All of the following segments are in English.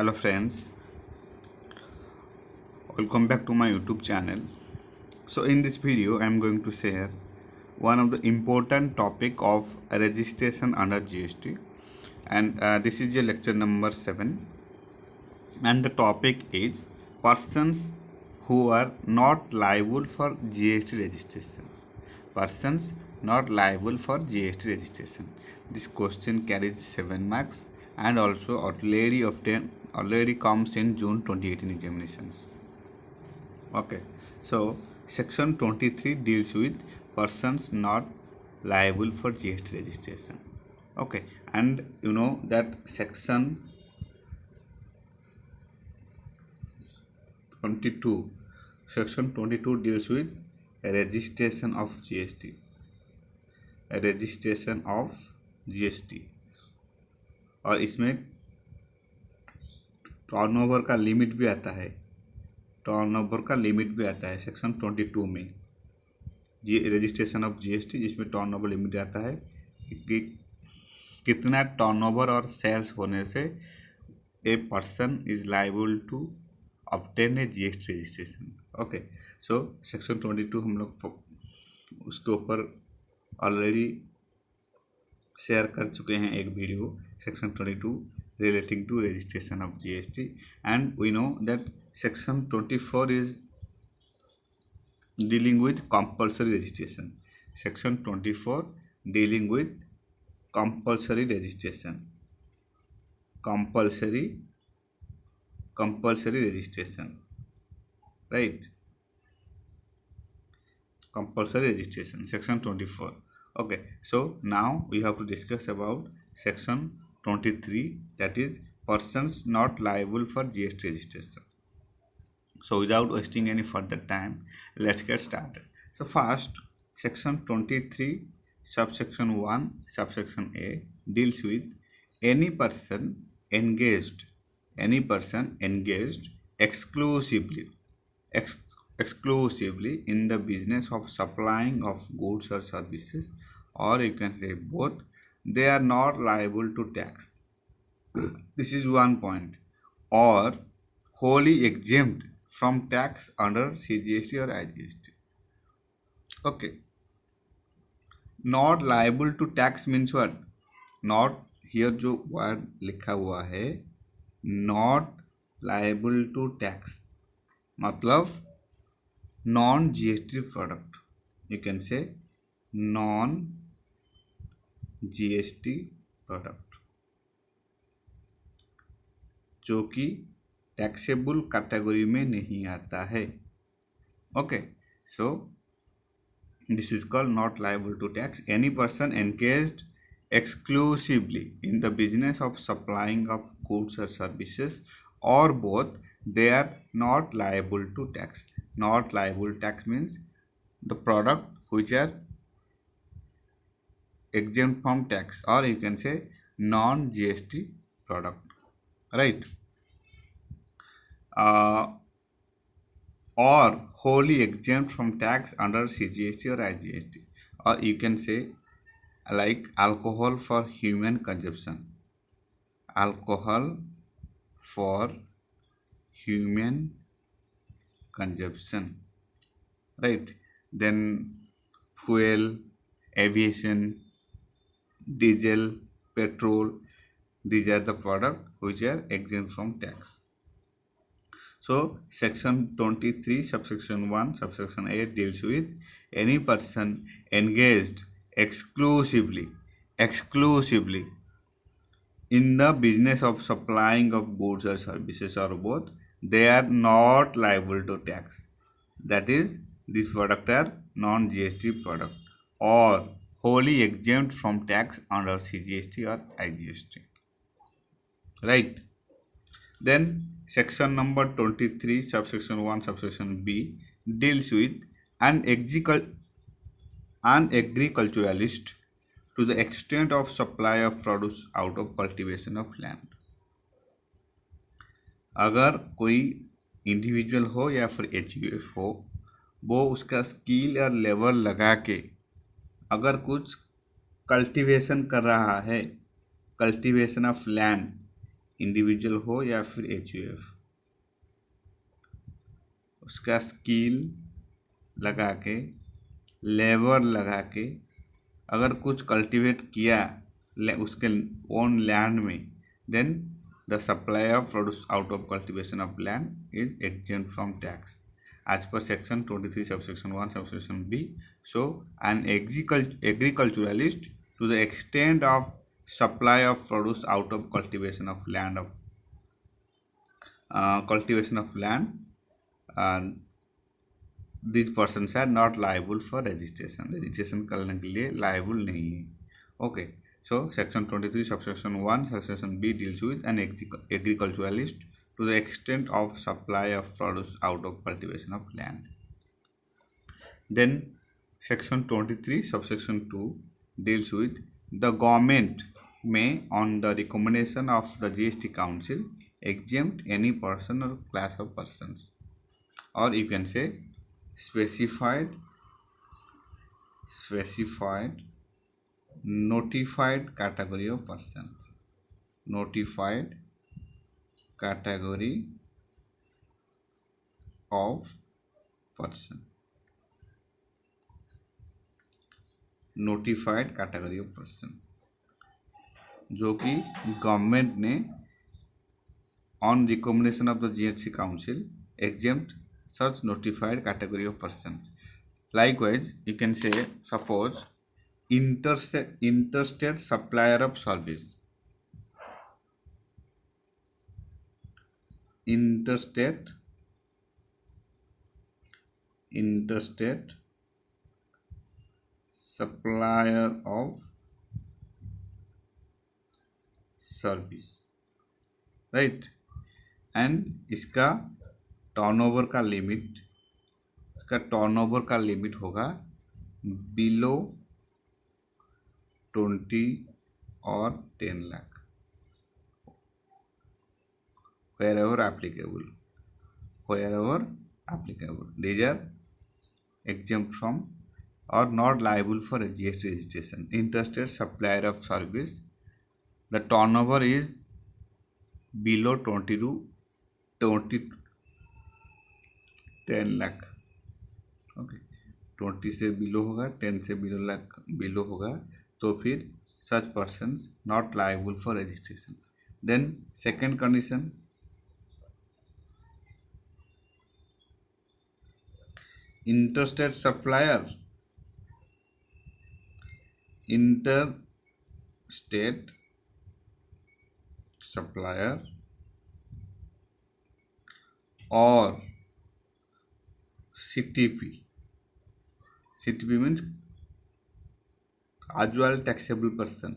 Hello friends, welcome back to my YouTube channel. So in this video I am going to share one of the important topic of registration under GST, and this is your lecture number 7, and the topic is persons who are not liable for GST registration. Persons not liable for GST registration. This question carries 7 marks and also already comes in June 2018 examinations. Okay, so section 23 deals with persons not liable for GST registration. Okay, and you know that section 22 deals with registration of GST. Registration of GST, और इसमें turnover का limit भी आता है। Section 22 में G registration of GST, जिसमें turnover limit आता है कि कितना टर्नओवर और सेल्स होने से a person is liable to obtain a GST registration. Okay, so section 22 हम लोग उसके ऊपर ऑलरेडी शेयर कर चुके हैं एक video, section 22 relating to registration of GST, and we know that section 24 is dealing with compulsory registration. Section 24 dealing with compulsory registration, compulsory registration, right, compulsory registration, section 24. Okay, so now we have to discuss about section 23, that is persons not liable for GST registration. So without wasting any further time, let's get started. So first, section 23 subsection 1 subsection A deals with any person engaged exclusively in the business of supplying of goods or services, or you can say both, they are not liable to tax. This is one point. Or wholly exempt from tax under CGST or IGST. Okay, not liable to tax means what? Not, here जो word लिखा हुआ है not liable to tax, मतलब non GST product, you can say non GST product, जो कि taxable category में नहीं आता है. Okay, so this is called not liable to tax. Any person engaged exclusively in the business of supplying of goods or services, or both, they are not liable to tax. Not liable tax means the product which are exempt from tax, or you can say non GST product, right? Or wholly exempt from tax under CGST or IGST, or you can say like alcohol for human consumption, alcohol for human consumption, right? Then fuel, aviation, diesel, petrol, these are the products which are exempt from tax. So section 23 subsection 1 subsection 8 deals with any person engaged exclusively in the business of supplying of goods or services, or both, they are not liable to tax. That is, this product are non GST product or wholly exempt from tax under CGST or IGST, right? Then section number 23 subsection 1 subsection B deals with an agriculturalist to the extent of supply of produce out of cultivation of land. अगर कोई individual हो या फिर HUF हो, वो उसका skill या level लगा के अगर कुछ कल्टीवेशन कर रहा है, कल्टीवेशन ऑफ लैंड इंडिविजुअल हो या फिर HUF, उसका स्किल लगा के, लेबर लगा के अगर कुछ कल्टीवेट किया उसके ओन लैंड में, then the supply of produce out of cultivation of land is exempt from tax as per section 23 subsection 1 subsection B. So an agriculturalist to the extent of supply of produce out of cultivation of land these persons are not liable for registration. Registration करने के लिए liable नहीं है. Okay. So section 23 subsection 1 subsection B deals with an agriculturalist to the extent of supply of produce out of cultivation of land. Then section 23 subsection 2 deals with the government may on the recommendation of the GST council exempt any person or class of persons, or you can say specified notified category of persons. Notified category of person. Notified category of person जो कि government ने on recommendation of the GST council exempt such notified category of persons. Likewise, you can say suppose interstate supplier of service. Interstate supplier of service, right? And इसका turnover का limit होगा below 20 और 10 lakh wherever applicable. These are exempt from or not liable for GST registration. Interstate supplier of service, the turnover is below 20 to 10 lakh. Okay, 20 से below होगा, 10 से below होगा, तो फिर such persons not liable for registration. Then second condition, interstate supplier or CTP means casual taxable person.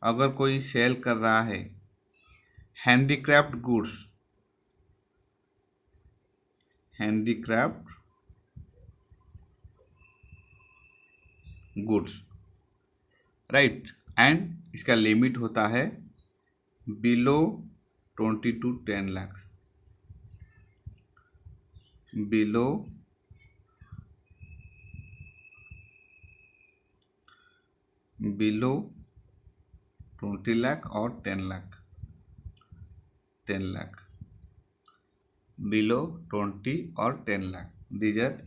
अगर कोई cell कर रहा है हैंडीक्राफ्ट गुड्स, राइट, एंड इसका लिमिट होता है below 20 to 10 lakhs. Below 20 lakh और 10 lakh. Below 20 or 10 lakh, these are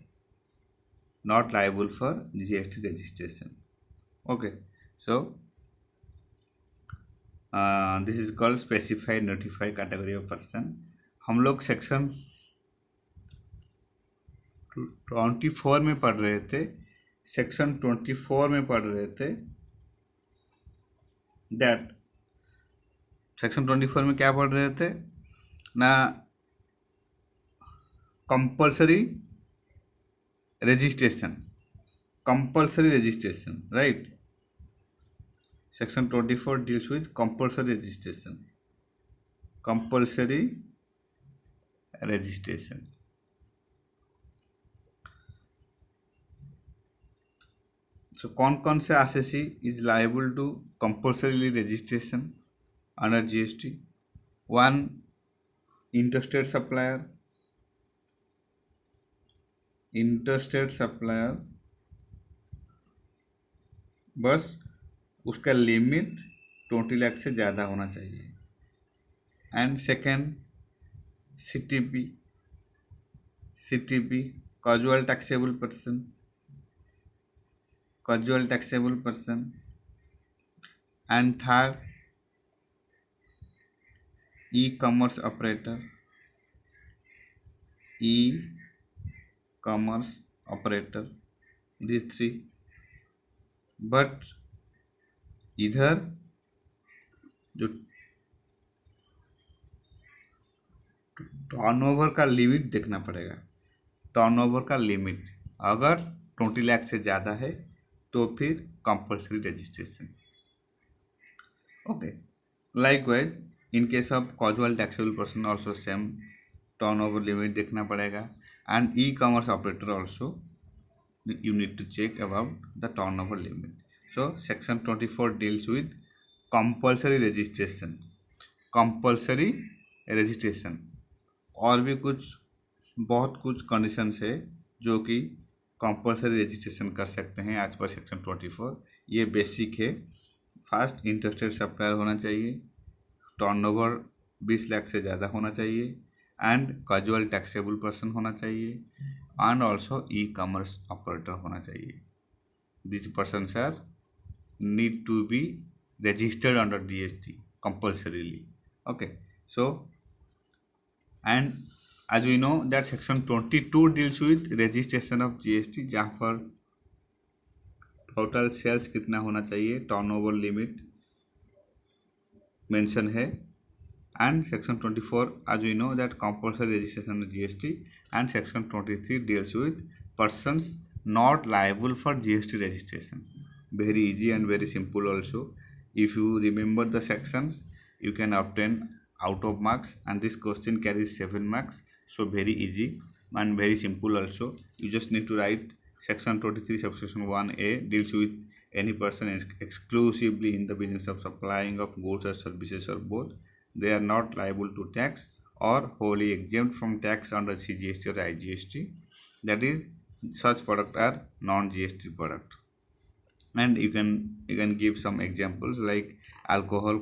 not liable for GST registration. Okay, so this is called specified notified category of person. हम लोग सेक्शन 24 में पढ़ रहे थे. सेक्शन 24 में पढ़ रहे थे दैट सेक्शन 24 में क्या पढ़ रहे थे ना, compulsory registration, right. Section 24 deals with compulsory registration. So कौन से RCC is liable to compulsory registration under GST? 1, interstate supplier बस उसका लिमिट 20 लाख से ज़्यादा होना चाहिए। And second, CTP, casual taxable person, and third, E commerce operator, these three. But इधर जो टर्नओवर का लिमिट देखना पड़ेगा। टर्नओवर का लिमिट अगर 20 लाख से ज़्यादा है तो फिर compulsory registration. Okay, likewise in case of casual taxable person also same turnover limit देखना पड़ेगा। And E commerce operator also you need to check about the turnover limit. So section 24 deals with compulsory registration. और भी कुछ बहुत कुछ conditions है जो कि कंपल्सरी रजिस्ट्रेशन कर सकते हैं एज पर सेक्शन 24। ये बेसिक है। फर्स्ट, इंटरेस्टेड सप्लायर होना चाहिए, टर्नओवर 20 लाख से ज़्यादा होना चाहिए, एंड कैजुअल टैक्सेबल पर्सन होना चाहिए, and also e commerce operator होना चाहिए। This persons are need to be registered under GST compulsorily. Okay, so and as we know that section 22 deals with registration of GST, जहाँ पर total sales कितना होना चाहिए, turnover limit mention है। And section 24 as we know that compulsory registration of GST, and section 23 deals with persons not liable for GST registration. Very easy and very simple also. If you remember the sections, you can obtain out of marks, and this question carries 7 marks. So very easy and very simple also. You just need to write section 23 subsection 1a deals with any person exclusively in the business of supplying of goods or services, or both. They are not liable to tax or wholly exempt from tax under CGST or IGST. That is, such product are non-GST product. And you can give some examples like alcohol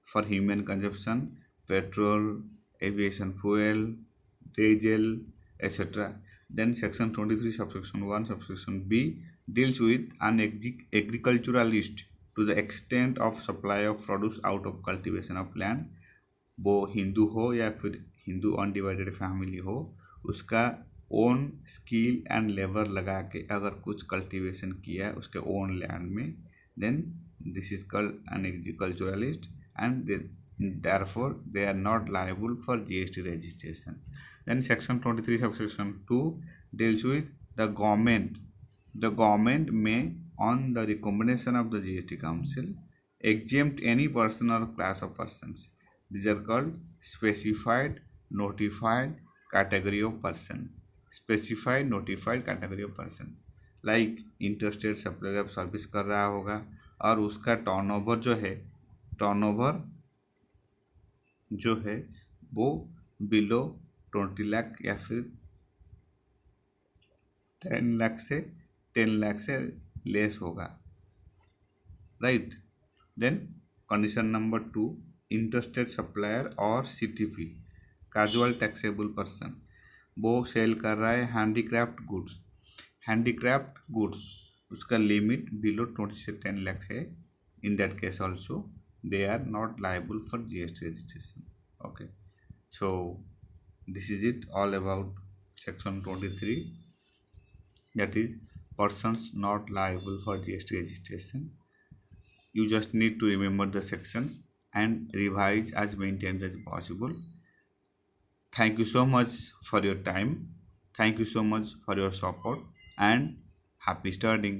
for human consumption, petrol, aviation fuel, diesel, etc. Then section 23 subsection 1 subsection b deals with an agriculturalist to the extent of supply of produce out of cultivation of land, वो हिंदू हो या फिर Hindu undivided family हो, उसका own skill and labour लगा के अगर कुछ कल्टीवेशन किया है उसके ओन लैंड में, then this is called an agriculturalist, and therefore they are not liable for GST registration. Then section 23 subsection 2 deals with the government. The government may, on the recommendation of the GST council, exempt any person or class of persons. These are called specified notified category of persons. Specified notified category of persons, like interstate supplier of service कर रहा होगा और उसका turnover जो है वो below 20 lakh या फिर 10 लाख से लेस होगा, right. Then condition number 2, interested supplier और CTP, कैजुअल टैक्सेबल पर्सन, वो सेल कर रहा है हैंडीक्राफ्ट गुड्स, उसका लिमिट बिलो 20 से 10 लाख है। In that case also they are not liable for GST registration. Okay, so this is it all about section 23, that is persons not liable for GST registration. You just need to remember the sections and revise as many times as possible. Thank you so much for your time. Thank you so much for your support, and happy studying.